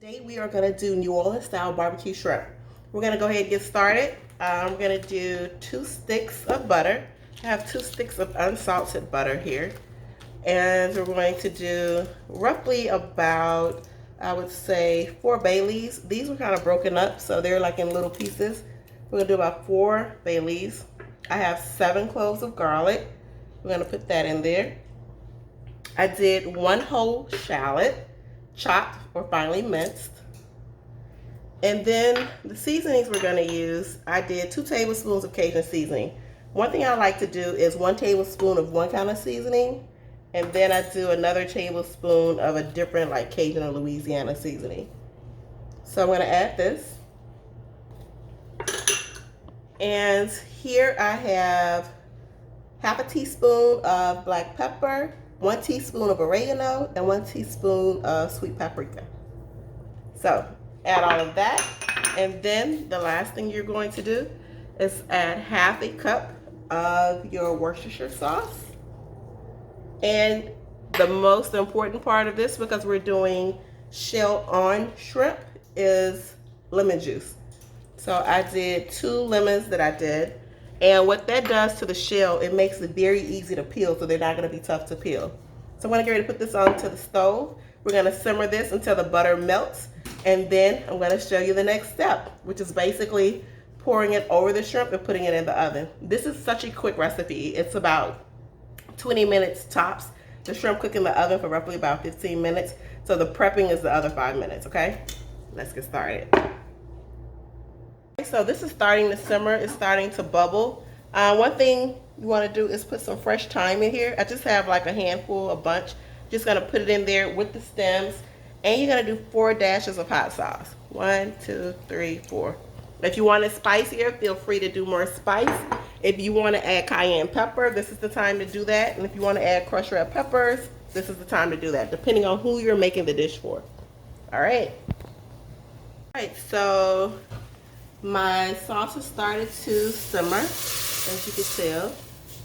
Today we are going to do New Orleans Style BBQ Shrimp. We're going to go ahead and get started. We're going to do 2 sticks of butter. I have 2 sticks of unsalted butter here. And we're going to do roughly about, I would say, 4 bay leaves. These were kind of broken up, so they're like in little pieces. We're going to do about 4 bay leaves. I have 7 cloves of garlic. We're going to put that in there. I did 1 whole shallot, chopped or finely minced. And then the seasonings we're going to use, I did 2 tablespoons of Cajun seasoning. One thing I like to do is 1 tablespoon of one kind of seasoning, and then I do another tablespoon of a different, like Cajun or Louisiana seasoning. So I'm going to add this. And here I have half a teaspoon of black pepper, 1 teaspoon of oregano, and 1 teaspoon of sweet paprika. So add all of that, and then the last thing you're going to do is add half a cup of your Worcestershire sauce. And the most important part of this, because we're doing shell on shrimp, is lemon juice. So I did 2 lemons that I did. And what that does to the shell, it makes it very easy to peel, so they're not going to be tough to peel. So I'm going to get ready to put this onto the stove. We're going to simmer this until the butter melts. And then I'm going to show you the next step, which is basically pouring it over the shrimp and putting it in the oven. This is such a quick recipe. It's about 20 minutes tops. The shrimp cook in the oven for roughly about 15 minutes. So the prepping is the other 5 minutes, okay? Let's get started. So this is starting to simmer. It's starting to bubble. One thing you want to do is put some fresh thyme in here. I just have like a handful, a bunch. Just going to put it in there with the stems. And you're going to do 4 dashes of hot sauce. 1, 2, 3, 4. If you want it spicier, feel free to do more spice. If you want to add cayenne pepper, this is the time to do that. And if you want to add crushed red peppers, this is the time to do that, depending on who you're making the dish for. All right. All right, so my sauce has started to simmer, as you can tell.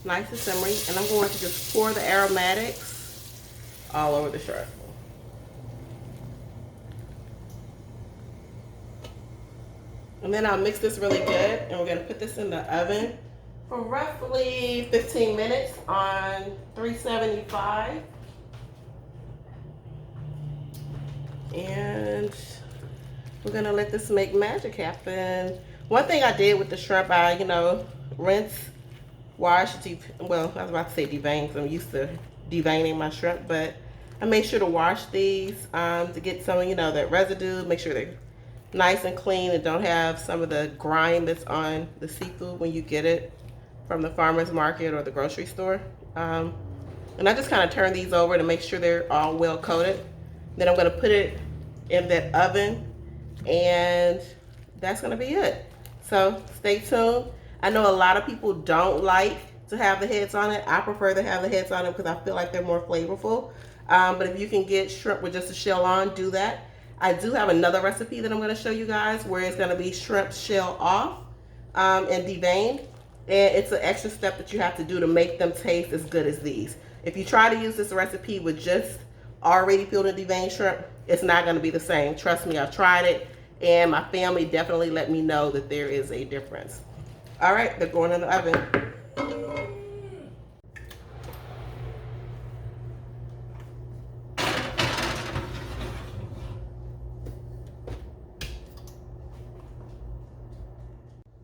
Nice and simmering. And I'm going to just pour the aromatics all over the shrimp. And then I'll mix this really good, and we're going to put this in the oven for roughly 15 minutes on 375. And we're going to let this make magic happen. One thing I did with the shrimp, I, rinse, wash, well, I was about to say devein, because I'm used to deveining my shrimp, but I made sure to wash these to get some, that residue, make sure they're nice and clean and don't have some of the grime that's on the seafood when you get it from the farmer's market or the grocery store. And I just kind of turn these over to make sure they're all well coated. Then I'm going to put it in that oven, and that's going to be it. So stay tuned. I know a lot of people don't like to have the heads on it. I prefer to have the heads on it because I feel like they're more flavorful. But if you can get shrimp with just a shell on, do that. I do have another recipe that I'm going to show you guys where it's going to be shrimp shell off and deveined. And it's an extra step that you have to do to make them taste as good as these. If you try to use this recipe with just already peeled and deveined shrimp, it's not going to be the same. Trust me, I've tried it, and my family definitely let me know that there is a difference. All right, they're going in the oven.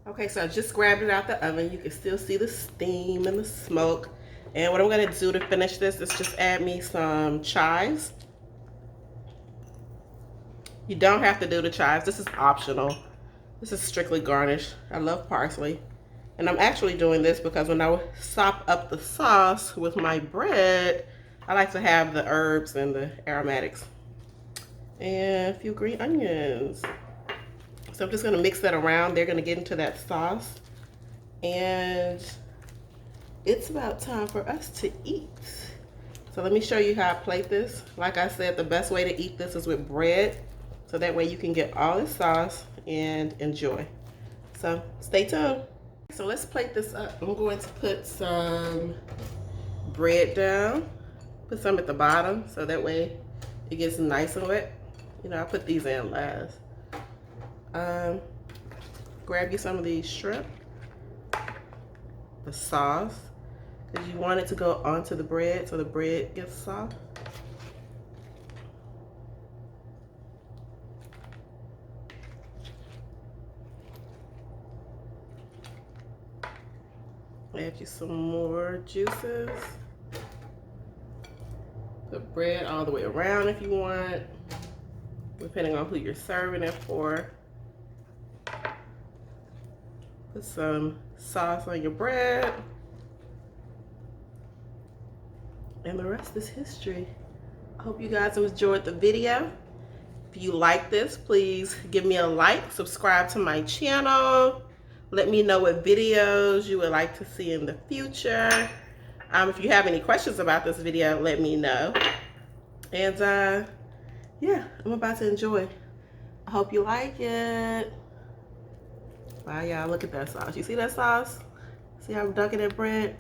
Okay, so I just grabbed it out the oven. You can still see the steam and the smoke. And what I'm going to do to finish this is just add me some chives. You don't have to do the chives. This is optional. This is strictly garnish. I love parsley. And I'm actually doing this because when I sop up the sauce with my bread, I like to have the herbs and the aromatics. And a few green onions. So I'm just going to mix that around. They're going to get into that sauce. And it's about time for us to eat. So let me show you how I plate this. Like I said, the best way to eat this is with bread. So that way you can get all the sauce and enjoy. So stay tuned. So let's plate this up. I'm going to put some bread down. Put some at the bottom so that way it gets nice and wet. you know, I put these in last. Grab you some of these shrimp, the sauce, because you want it to go onto the bread so the bread gets soft. Add you some more juices. Put bread all the way around if you want, depending on who you're serving it for. Put some sauce on your bread. And the rest is history. I hope you guys enjoyed the video. If you like this, please give me a like, subscribe to my channel. Let me know what videos you would like to see in the future. If you have any questions about this video, let me know. And yeah, I'm about to enjoy. I hope you like it. Bye, y'all. Look at that sauce. You see that sauce? See how I'm dunking that bread?